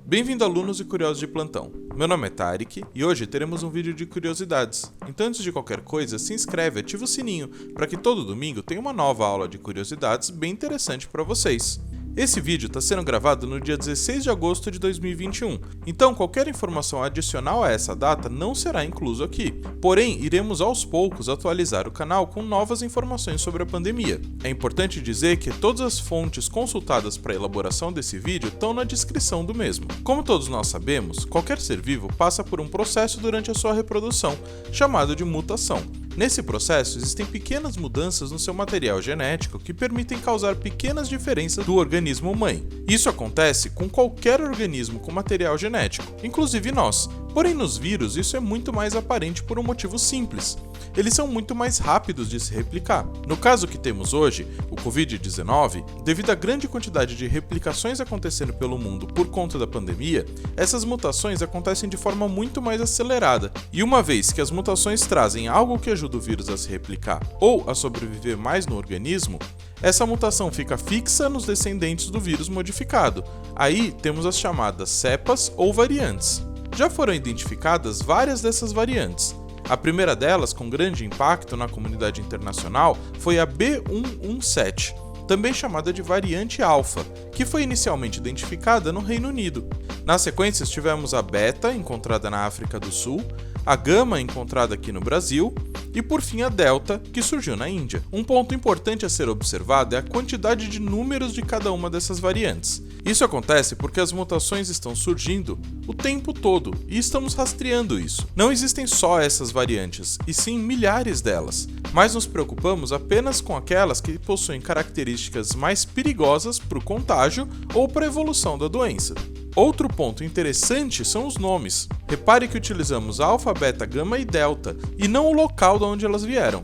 Bem-vindo, alunos e curiosos de plantão. Meu nome é Tarek e hoje teremos um vídeo de curiosidades. Então, antes de qualquer coisa, se inscreve e ativa o sininho para que todo domingo tenha uma nova aula de curiosidades bem interessante para vocês. Esse vídeo está sendo gravado no dia 16 de agosto de 2021, então qualquer informação adicional a essa data não será incluso aqui. Porém, iremos aos poucos atualizar o canal com novas informações sobre a pandemia. É importante dizer que todas as fontes consultadas para a elaboração desse vídeo estão na descrição do mesmo. Como todos nós sabemos, qualquer ser vivo passa por um processo durante a sua reprodução, chamado de mutação. Nesse processo, existem pequenas mudanças no seu material genético que permitem causar pequenas diferenças do organismo mãe. Isso acontece com qualquer organismo com material genético, inclusive nós. Porém, nos vírus, isso é muito mais aparente por um motivo simples. Eles são muito mais rápidos de se replicar. No caso que temos hoje, o Covid-19, devido à grande quantidade de replicações acontecendo pelo mundo por conta da pandemia, essas mutações acontecem de forma muito mais acelerada. E uma vez que as mutações trazem algo que ajuda o vírus a se replicar ou a sobreviver mais no organismo, essa mutação fica fixa nos descendentes do vírus modificado. Aí temos as chamadas cepas ou variantes. Já foram identificadas várias dessas variantes. A primeira delas, com grande impacto na comunidade internacional, foi a B117, também chamada de variante alfa, que foi inicialmente identificada no Reino Unido. Na sequência, tivemos a beta, encontrada na África do Sul, a gama, encontrada aqui no Brasil, e por fim a delta, que surgiu na Índia. Um ponto importante a ser observado é a quantidade de números de cada uma dessas variantes. Isso acontece porque as mutações estão surgindo o tempo todo e estamos rastreando isso. Não existem só essas variantes, e sim milhares delas, mas nos preocupamos apenas com aquelas que possuem características mais perigosas para o contágio ou para a evolução da doença. Outro ponto interessante são os nomes. Repare que utilizamos alfa, beta, gama e delta, e não o local de onde elas vieram.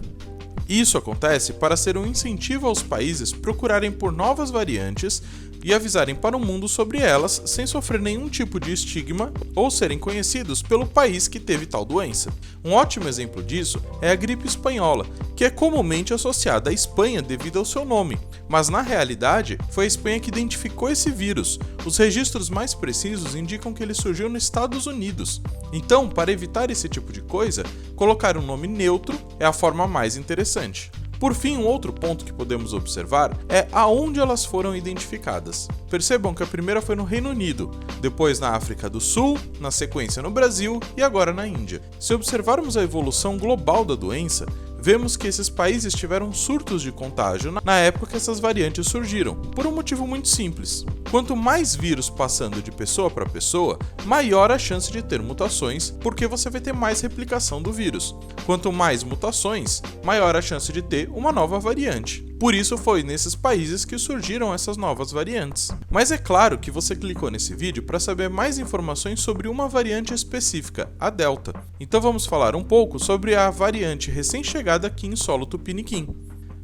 Isso acontece para ser um incentivo aos países procurarem por novas variantes e avisarem para o mundo sobre elas sem sofrer nenhum tipo de estigma ou serem conhecidos pelo país que teve tal doença. Um ótimo exemplo disso é a gripe espanhola, que é comumente associada à Espanha devido ao seu nome, mas na realidade foi a Espanha que identificou esse vírus. Os registros mais precisos indicam que ele surgiu nos Estados Unidos. Então, para evitar esse tipo de coisa, colocar um nome neutro é a forma mais interessante. Por fim, um outro ponto que podemos observar é aonde elas foram identificadas. Percebam que a primeira foi no Reino Unido, depois na África do Sul, na sequência no Brasil e agora na Índia. Se observarmos a evolução global da doença, vemos que esses países tiveram surtos de contágio na época que essas variantes surgiram, por um motivo muito simples. Quanto mais vírus passando de pessoa para pessoa, maior a chance de ter mutações, porque você vai ter mais replicação do vírus. Quanto mais mutações, maior a chance de ter uma nova variante. Por isso foi nesses países que surgiram essas novas variantes. Mas é claro que você clicou nesse vídeo para saber mais informações sobre uma variante específica, a Delta. Então vamos falar um pouco sobre a variante recém-chegada aqui em solo tupiniquim.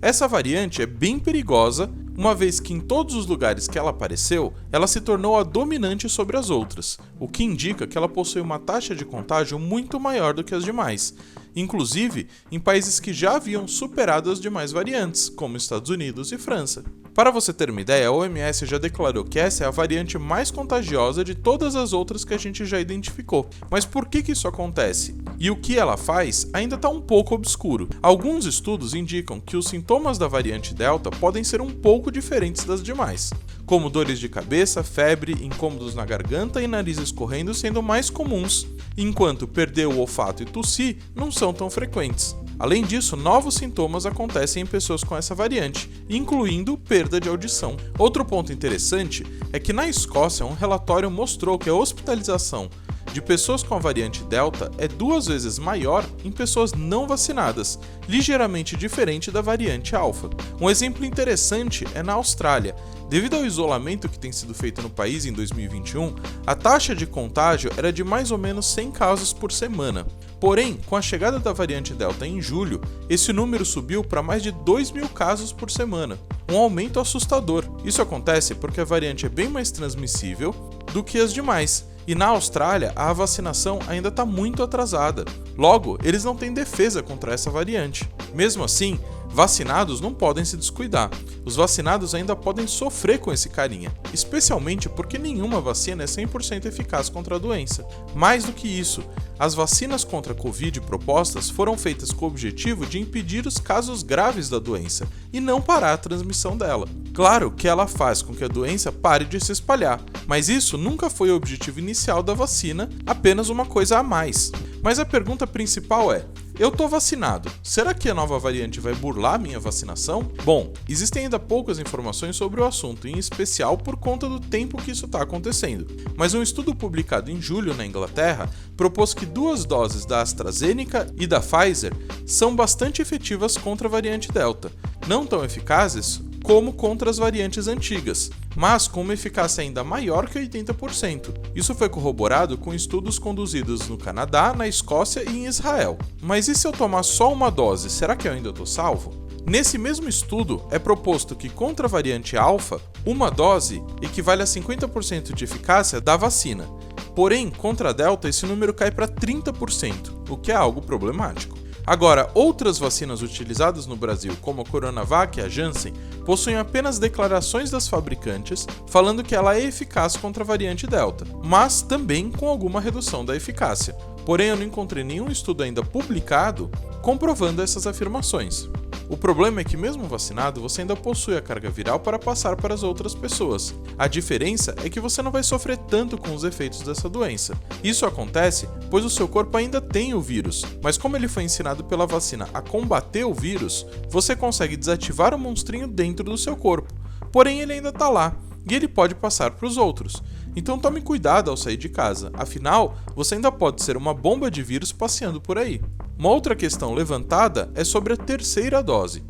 Essa variante é bem perigosa, uma vez que em todos os lugares que ela apareceu, ela se tornou a dominante sobre as outras, o que indica que ela possui uma taxa de contágio muito maior do que as demais, inclusive em países que já haviam superado as demais variantes, como Estados Unidos e França. Para você ter uma ideia, a OMS já declarou que essa é a variante mais contagiosa de todas as outras que a gente já identificou. Mas por que isso acontece? E o que ela faz ainda está um pouco obscuro. Alguns estudos indicam que os sintomas da variante Delta podem ser um pouco diferentes das demais, como dores de cabeça, febre, incômodos na garganta e nariz escorrendo sendo mais comuns, enquanto perder o olfato e tossir não são tão frequentes. Além disso, novos sintomas acontecem em pessoas com essa variante, incluindo perda de audição. Outro ponto interessante é que na Escócia um relatório mostrou que a hospitalização de pessoas com a variante Delta é 2 vezes maior em pessoas não vacinadas, ligeiramente diferente da variante Alfa. Um exemplo interessante é na Austrália. Devido ao isolamento que tem sido feito no país em 2021, a taxa de contágio era de mais ou menos 100 casos por semana. Porém, com a chegada da variante Delta em julho, esse número subiu para mais de 2.000 casos por semana, um aumento assustador. Isso acontece porque a variante é bem mais transmissível do que as demais, E na Austrália, a vacinação ainda está muito atrasada. Logo, eles não têm defesa contra essa variante. Mesmo assim, vacinados não podem se descuidar. Os vacinados ainda podem sofrer com esse carinha, especialmente porque nenhuma vacina é 100% eficaz contra a doença. Mais do que isso, as vacinas contra a Covid propostas foram feitas com o objetivo de impedir os casos graves da doença e não parar a transmissão dela. Claro que ela faz com que a doença pare de se espalhar, mas isso nunca foi o objetivo inicial da vacina, apenas uma coisa a mais. Mas a pergunta principal é: eu tô vacinado, será que a nova variante vai burlar minha vacinação? Bom, existem ainda poucas informações sobre o assunto, em especial por conta do tempo que isso está acontecendo. Mas um estudo publicado em julho na Inglaterra propôs que 2 doses da AstraZeneca e da Pfizer são bastante efetivas contra a variante Delta, não tão eficazes como contra as variantes antigas, mas com uma eficácia ainda maior que 80%. Isso foi corroborado com estudos conduzidos no Canadá, na Escócia e em Israel. Mas e se eu tomar só uma dose, será que eu ainda estou salvo? Nesse mesmo estudo, é proposto que contra a variante Alpha, uma dose equivale a 50% de eficácia da vacina. Porém, contra a Delta, esse número cai para 30%, o que é algo problemático. Agora, outras vacinas utilizadas no Brasil, como a Coronavac e a Janssen, possuem apenas declarações das fabricantes falando que ela é eficaz contra a variante Delta, mas também com alguma redução da eficácia. Porém, eu não encontrei nenhum estudo ainda publicado comprovando essas afirmações. O problema é que, mesmo vacinado, você ainda possui a carga viral para passar para as outras pessoas. A diferença é que você não vai sofrer tanto com os efeitos dessa doença. Isso acontece pois o seu corpo ainda tem o vírus, mas como ele foi ensinado pela vacina a combater o vírus, você consegue desativar o monstrinho dentro do seu corpo. Porém, ele ainda está lá, e ele pode passar para os outros. Então tome cuidado ao sair de casa, afinal, você ainda pode ser uma bomba de vírus passeando por aí. Uma outra questão levantada é sobre a terceira dose.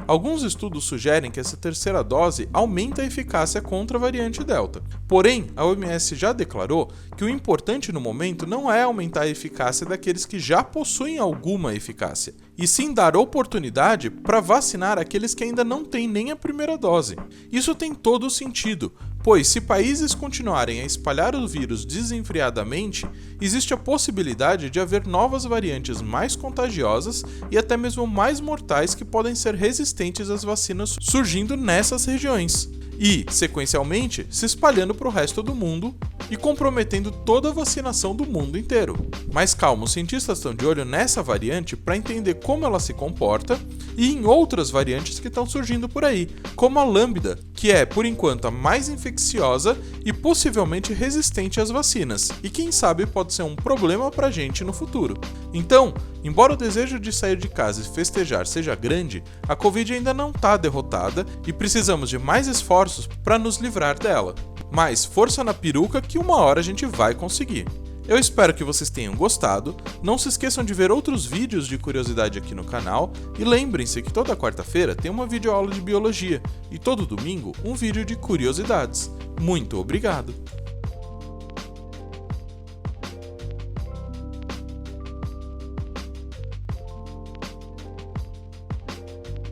Alguns estudos sugerem que essa terceira dose aumenta a eficácia contra a variante Delta. Porém, a OMS já declarou que o importante no momento não é aumentar a eficácia daqueles que já possuem alguma eficácia, e sim dar oportunidade para vacinar aqueles que ainda não têm nem a primeira dose. Isso tem todo o sentido, pois se países continuarem a espalhar o vírus desenfreadamente, existe a possibilidade de haver novas variantes mais contagiosas e até mesmo mais mortais que podem ser resistentes às vacinas surgindo nessas regiões e, sequencialmente, se espalhando para o resto do mundo e comprometendo toda a vacinação do mundo inteiro. Mas calma, os cientistas estão de olho nessa variante para entender como ela se comporta e em outras variantes que estão surgindo por aí, como a Lambda, que é, por enquanto, a mais infecciosa e possivelmente resistente às vacinas, e quem sabe pode ser um problema pra gente no futuro. Então, embora o desejo de sair de casa e festejar seja grande, a Covid ainda não está derrotada e precisamos de mais esforços para nos livrar dela. Mas força na peruca que uma hora a gente vai conseguir. Eu espero que vocês tenham gostado, não se esqueçam de ver outros vídeos de curiosidade aqui no canal e lembrem-se que toda quarta-feira tem uma videoaula de biologia e todo domingo um vídeo de curiosidades. Muito obrigado!